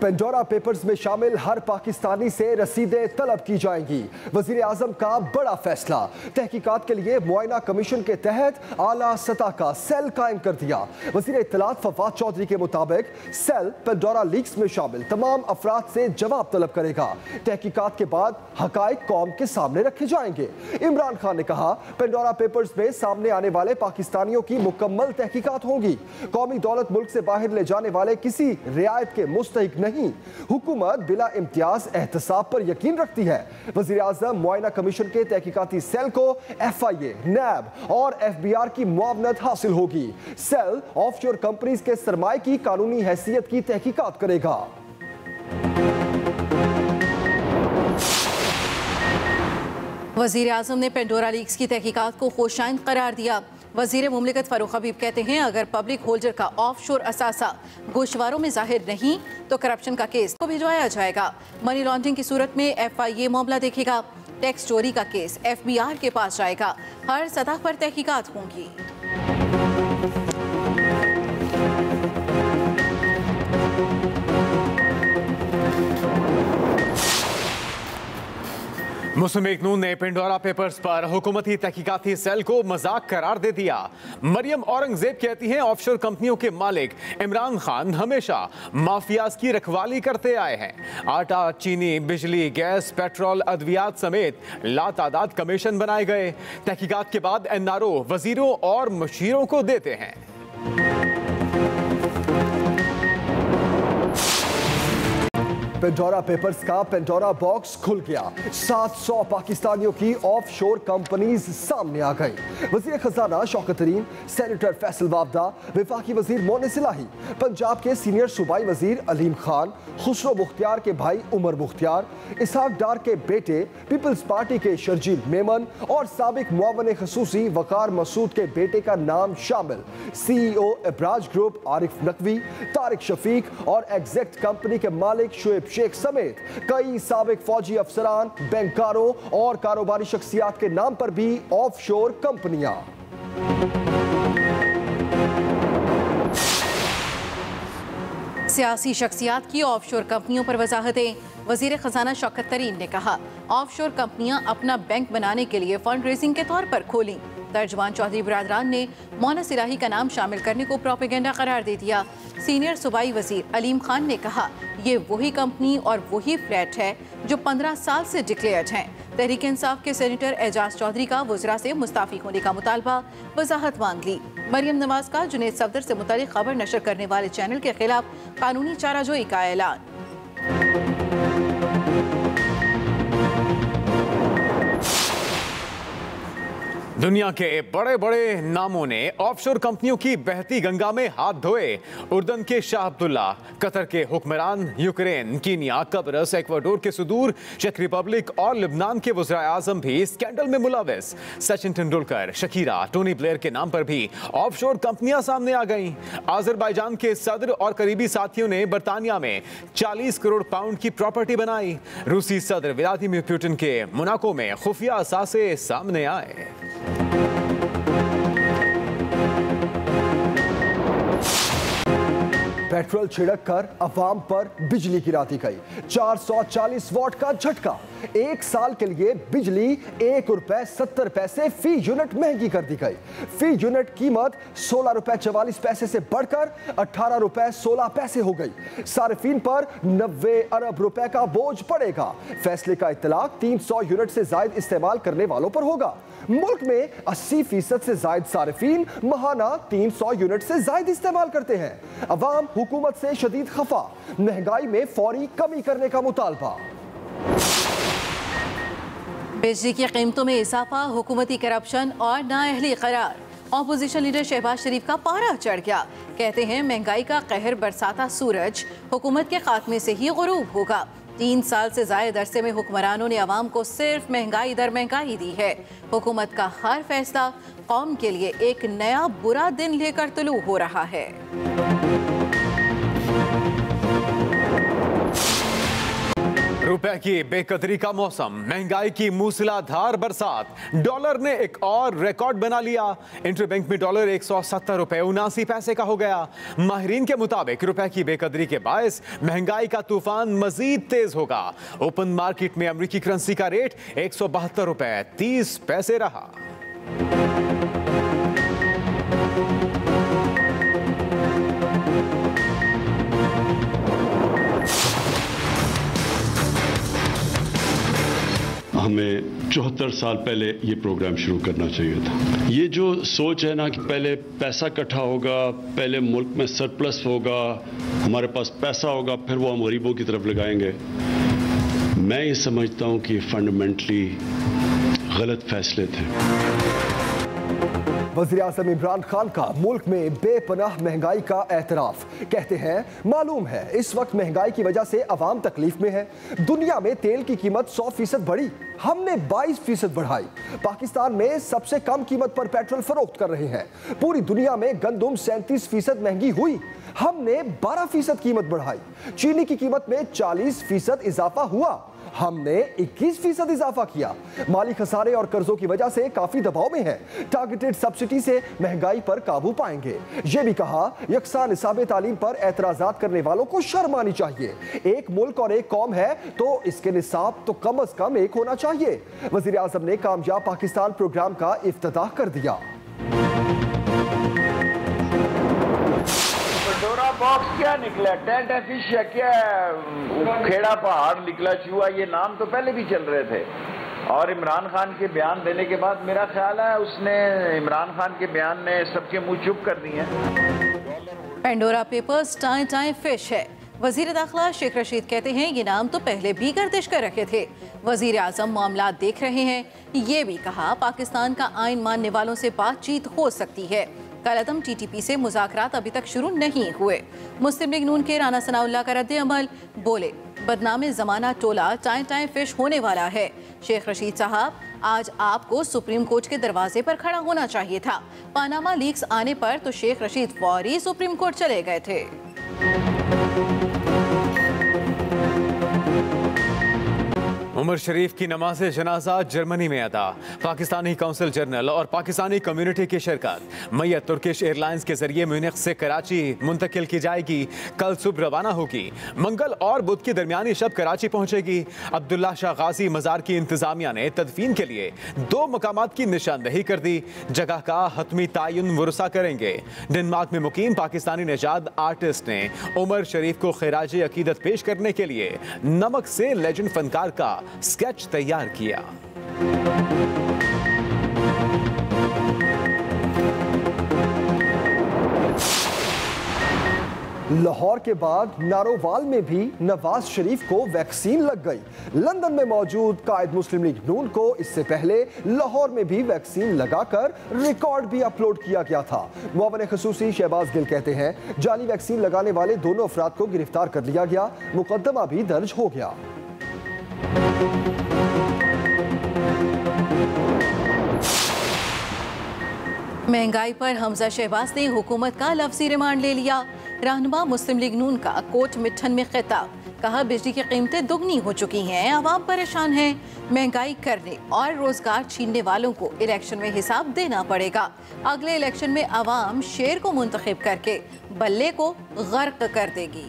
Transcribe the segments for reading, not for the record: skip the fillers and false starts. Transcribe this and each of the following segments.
Pandora papers में शामिल हर पाकिस्तानी से रसीदें तलब की जाएंगी। वजीर आजम का बड़ा फैसला, तहकीकात के लिए मुआयना कमीशन के तहत आला सतह का सेल कायम कर दिया। वजीर इत्तलात फवाद चौधरी के मुताबिक सेल पेंडोरा लीक्स में शामिल तमाम अफराद से जवाब तलब करेगा। तहकीकात के बाद हकायक कौम के सामने रखे जाएंगे। इमरान खान ने कहा, पेंडोरा पेपर्स में सामने आने वाले पाकिस्तानियों की मुकम्मल तहकीकात होगी। कौमी दौलत मुल्क से बाहर ले जाने वाले किसी रियायत के मुस्तहिक नहीं। हुकूमत बिला इम्तियाज एहतसाब पर यकीन रखती है। वजीर आजम मुआयना कमीशन के तहकीकाती सेल को FIA, NAB और FBR की मुआवनत हासिल होगी। सेल ऑफशोर कंपनीज के सरमाए की कानूनी हैसियत की तहकीकात करेगा। वजीर आजम ने पेंडोरा लीक्स की तहकीकात को खुशाइन करार दिया। वजीर मुमलिकत फारूक हबीब कहते हैं, अगर पब्लिक होल्डर का ऑफशोर असासा गोशवारों में जाहिर नहीं तो करप्शन का केस को भिजवाया जाएगा। मनी लॉन्ड्रिंग की सूरत में FIA मामला देखेगा। टैक्स चोरी का केस FBR के पास जाएगा। हर सतह पर तहकीकात होंगी। मुस्लिम लीग नून ने पेंडोरा पेपर्स पर हुकूमती तहकीकाती सेल को मजाक करार दे दिया। मरियम औरंगजेब कहती हैं, ऑफशोर कंपनियों के मालिक इमरान खान हमेशा माफियाज की रखवाली करते आए हैं। आटा, चीनी, बिजली, गैस, पेट्रोल, अद्वियात समेत लातादाद कमीशन बनाए गए। तहकीकात के बाद NRO वजीरों और मुशीरों को देते हैं। पेंडोरा पेपर्स का पेंडोरा बॉक्स खुल गया। 700 पाकिस्तानियों की ऑफशोर कंपनीज सामने आ गई। वजीर खजाना शौकत तरीन, सेनेटर फैसल वावदा, वफाकी वजीर मोनिस इलाही, पंजाब के सीनियर सूबाई वजीर अलीम खान, खुसरो मुख्तियार के भाई उमर मुख्तियार, इसहाक डार के बेटे पीपल्स पार्टी के शर्जील मेमन और साबिक मुआवन खसूसी वकार मसूद के बेटे का नाम शामिल। CEO इब्राज ग्रुप आरिफ नकवी, तारिक शफीक और एग्जैक्ट कंपनी के मालिक शुएब शेख समेत कई साबिक फौजी अफसरान, बैंकारों और कारोबारी शख्सियात के नाम पर भी ऑफशोर कंपनियां। सियासी शख्सियात की ऑफशोर कंपनियों पर वजाहतें। वजीर खजाना शौकत तरीन ने कहा, ऑफशोर कंपनियां अपना बैंक बनाने के लिए फंड रेजिंग के तौर पर खोली। तर्जमान चौधरी बरादरान ने मोनिस इलाही का नाम शामिल करने को प्रोपेगेंडा करार दे दिया। सीनियर सूबाई वजीर अलीम खान ने कहा, ये वही कंपनी और वही फ्लैट है जो 15 साल से डिक्लेयर्ड हैं। तहरीक इंसाफ के सेनेटर एजाज चौधरी का वज़रा से मुस्ताफी होने का मुतालबा, वजाहत मांग ली। मरियम नवाज का जुनैद सफदर से मुतालिक खबर नशर करने वाले चैनल के खिलाफ कानूनी चाराजोई का ऐलान। दुनिया के बड़े बड़े नामों ने ऑफशोर कंपनियों की बहती गंगा में हाथ धोए। उर्दन के शाह अब्दुल्ला, कतर के हुक्मरान, यूक्रेन, कीनिया, कब्रस, इक्वाडोर के सुदूर चेक रिपब्लिक और लिबनान के वज़ीर आज़म भी स्कैंडल में मुलविस। Sachin Tendulkar, Shakira, Tony Blair के नाम पर भी ऑफशोर कंपनियां सामने आ गईं। अज़रबैजान के सदर और करीबी साथियों ने बरतानिया में 40 करोड़ पाउंड की प्रॉपर्टी बनाई। रूसी सदर व्लादिमीर पुतिन के मोनाको में खुफिया असासे सामने आए। पेट्रोल छिड़क कर अवाम पर बिजली गिरा दी गई। 440 वॉट का झटका। एक साल के लिए बिजली ₹1.70 फी यूनिट महंगी कर दी गई। फी यूनिट कीमत ₹16.44 से बढ़कर ₹18.16 हो गई। सार्फिन पर 90 अरब रुपए का बोझ पड़ेगा। फैसले का इत्तलाक 300 यूनिट से जायद इस्तेमाल करने वालों पर होगा। मुल्क में 80% से जायद सार्फिन महाना 300 यूनिट से जायद इस्तेमाल करते हैं। अवाम हुकूमत से शदीद खफा, महंगाई में फौरी कमी करने का मुतालबा। बिजली की कीमतों में इजाफा, हुकूमती करप्शन और नाअहली करार। ऑपोजिशन लीडर शहबाज शरीफ का पारा चढ़ गया। कहते हैं, महंगाई का कहर बरसाता सूरज हुकूमत के खात्मे से ही गुरूब होगा। 3 साल से ज़ायद अरसे में हुक्मरानों ने अवाम को सिर्फ महंगाई दर महंगाई दी है। हुकूमत का हर फैसला कौम के लिए एक नया बुरा दिन लेकर तुलू हो रहा है। रुपए की बेकदरी का मौसम, महंगाई की मूसलाधार बरसात, डॉलर ने एक और रिकॉर्ड बना लिया। इंटरबैंक में डॉलर 170 रुपए 79 पैसे का हो गया। माहिरीन के मुताबिक रुपए की बेकदरी के बायस महंगाई का तूफान मजीद तेज होगा। ओपन मार्केट में अमेरिकी करेंसी का रेट 172 रुपए 30 पैसे रहा। हमें 74 साल पहले ये प्रोग्राम शुरू करना चाहिए था। ये जो सोच है ना कि पहले पैसा इकट्ठा होगा, पहले मुल्क में सरप्लस होगा, हमारे पास पैसा होगा, फिर वो हम गरीबों की तरफ लगाएंगे, मैं ये समझता हूँ कि फंडामेंटली गलत फैसले थे। वज़ीर-ए-आज़म इमरान खान का मुल्क में बेपनाह महंगाई का एतराफ। कहते हैं मालूम है इस वक्त महंगाई की वजह से अवाम तकलीफ में है। दुनिया में तेल की कीमत 100% बढ़ी, हमने 22% बढ़ाई। पाकिस्तान में सबसे कम कीमत पर पेट्रोल फरोख्त कर रहे हैं। पूरी दुनिया में गंदुम 37% महंगी हुई, हमने 12% कीमत बढ़ाई। चीनी की कीमत में 40% इजाफा हुआ, हमने 21% इजाफा किया। माली खसारे और कर्जों की वजह से काफी दबाव में है। टारगेटेड सब्सिडी से महंगाई पर काबू पाएंगे। यह भी कहा यकसा निसाब तालीम पर एतराजात करने वालों को शर्म आनी चाहिए। एक मुल्क और एक कौम है तो इसके निसाब तो कम अज कम एक होना चाहिए। वज़ीर आज़म ने कामयाब पाकिस्तान प्रोग्राम का इफ्तिताह कर दिया। बॉक्स क्या निकला, टेंट है, फिश है, क्या खेड़ा पहाड़ निकला, चूहा, ये नाम तो पहले भी चल रहे थे। और इमरान खान के बयान देने के बाद मेरा ख्याल है उसने, इमरान खान के बयान ने सबके मुंह चुप कर दिए। Pandora papers time time fish है। वजीर दाखिला शेख रशीद कहते हैं ये नाम तो पहले भी गर्दिश कर रखे थे। वजीर आजम मामला देख रहे हैं। ये भी कहा पाकिस्तान का आइन मानने वालों से बातचीत हो सकती है। कलअदम TTP से मुज़ाकरात अभी तक शुरू नहीं हुए। मुस्लिम लीग नून के राना सनाउल्लाह का रद्द अमल, बोले बदनामे ज़माना टोला टाइम टाइम फिश होने वाला है। शेख रशीद साहब, आज आपको सुप्रीम कोर्ट के दरवाजे पर खड़ा होना चाहिए था। पानामा लीक्स आने पर तो शेख रशीद फौरी सुप्रीम कोर्ट चले गए थे। उमर शरीफ की नमाज जनाजा जर्मनी में अदा। पाकिस्तानी काउंसिल जनरल और पाकिस्तानी कम्युनिटी की शिरकत। मैयत तुर्किश एयरलाइंस के जरिए म्यूनिख से कराची मुंतकिल की जाएगी। कल सुबह रवाना होगी। मंगल और बुध की दरमियानी शब कराची पहुंचेगी। अब्दुल्ला शाह गाजी मजार की इंतजामिया ने तदफीन के लिए 2 मकामात की निशानदही कर दी। जगह का हतमी तायुन मुरसा करेंगे। डेनमार्क में मुकीम पाकिस्तानी निजाद आर्टिस्ट ने उमर शरीफ को खिराज अकीदत पेश करने के लिए नमक से लेजेंड फनकार का स्केच तैयार किया। लाहौर के बाद नारोवाल में भी नवाज शरीफ को वैक्सीन लग गई। लंदन में मौजूद कायद मुस्लिम लीग नून को इससे पहले लाहौर में भी वैक्सीन लगाकर रिकॉर्ड भी अपलोड किया गया था। मुआवन खसूसी शहबाज गिल कहते हैं जाली वैक्सीन लगाने वाले दोनों अफराद को गिरफ्तार कर लिया गया, मुकदमा भी दर्ज हो गया। महंगाई पर हमजा शहबाज ने हुकूमत का लफ्जी रिमांड ले लिया। रहनुमा मुस्लिम लीग नून का कोट मिठन में खिताब, कहा बिजली की कीमतें दुगनी हो चुकी हैं, आवाम परेशान है। महंगाई करने और रोजगार छीनने वालों को इलेक्शन में हिसाब देना पड़ेगा। अगले इलेक्शन में आवाम शेर को मुंतखब करके बल्ले को गर्क कर देगी।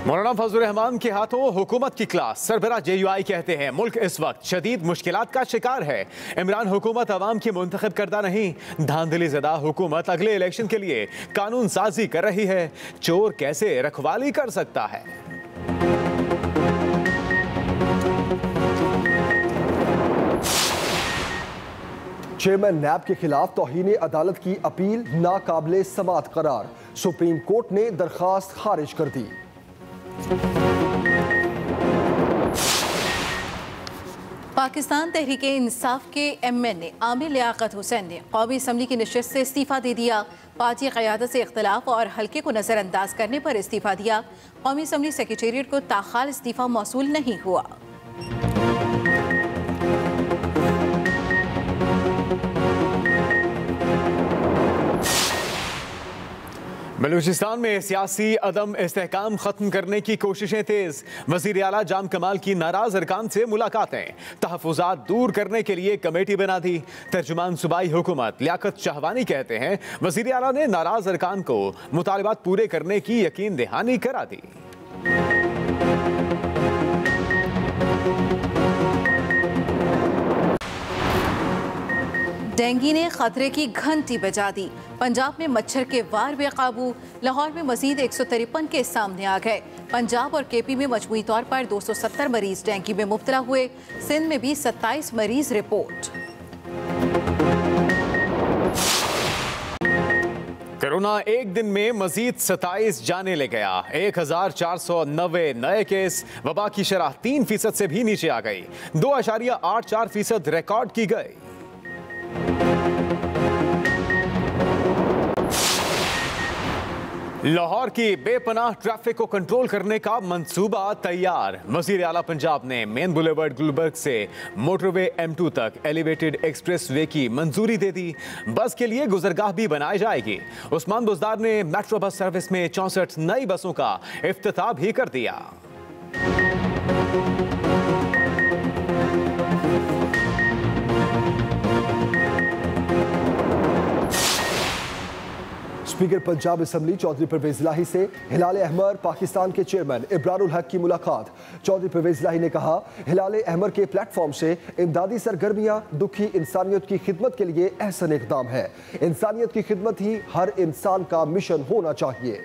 मौलाना फजल रहमान के हाथों हुकूमत की क्लास। सरबराह JUI कहते हैं मुल्क इस वक्त शदीद मुश्किलात का शिकार है। इमरान हुकूमत अवाम की मुंतखब करदा नहीं, धांधली ज़दा हुकूमत अगले इलेक्शन के लिए कानून साजी कर रही है। चोर कैसे रखवाली कर सकता है। चेयरमैन नैब के खिलाफ तौहीन अदालत की अपील नाकाबिले समात करार। सुप्रीम कोर्ट ने दरखास्त खारिज कर दी। पाकिस्तान तहरीके इंसाफ के MN आमिर लियाकत हुसैन ने कौमी असम्बली की नशिस्त से इस्तीफ़ा दे दिया। पार्टी क़यादत से इख्तलाफ और हल्के को नज़रअंदाज करने पर इस्तीफ़ा दिया। कौमी असम्बली सेक्रेटेरिएट को ताखाल इस्तीफ़ा मौसूल नहीं हुआ। बलूचिस्तान में सियासी अदम इस्तेहकाम खत्म करने की कोशिशें तेज। वजीर आला जाम कमाल की नाराज अरकान से मुलाकातें। तहफुजात दूर करने के लिए कमेटी बना दी। तर्जुमान सूबाई हुकूमत लियाकत शाहवानी कहते हैं वजीर आला ने नाराज अरकान को मुतालिबात पूरे करने की यकीन दहानी करा दी। डेंगू ने खतरे की घंटी बजा दी। पंजाब में मच्छर के वार बेकाबू। लाहौर में मजीद 153 केस सामने आ गए। पंजाब और केपी में मजमूई तौर पर 270 मरीज डेंगू में मुब्तला हुए। सिंध में भी 27 मरीज रिपोर्ट। कोरोना एक दिन में मजीद 27 जाने ले गया। 1490 नए केस। वबा की शरह 3% से भी नीचे आ गई। 2.84% रिकॉर्ड की गई। लाहौर की बेपनाह ट्रैफिक को कंट्रोल करने का मंसूबा तैयार। वजीर आला पंजाब ने मेन बुलेवर्ड गुलबर्ग से मोटरवे M2 तक एलिवेटेड एक्सप्रेस वे की मंजूरी दे दी। बस के लिए गुजरगाह भी बनाई जाएगी। उस्मान बुज़दार ने मेट्रो बस सर्विस में 64 नई बसों का इफ्तिताह भी कर दिया। स्पीकर पंजाब असम्बली चौधरी परवेज इलाही से हिलाल अहमर पाकिस्तान के चेयरमैन इब्रारुल हक की मुलाकात। चौधरी परवेज इलाही ने कहा हिलाल अहमर के प्लेटफॉर्म से इमदादी सरगर्मियां दुखी इंसानियत की खिदमत के लिए अहसन इक़दाम है। इंसानियत की खिदमत ही हर इंसान का मिशन होना चाहिए।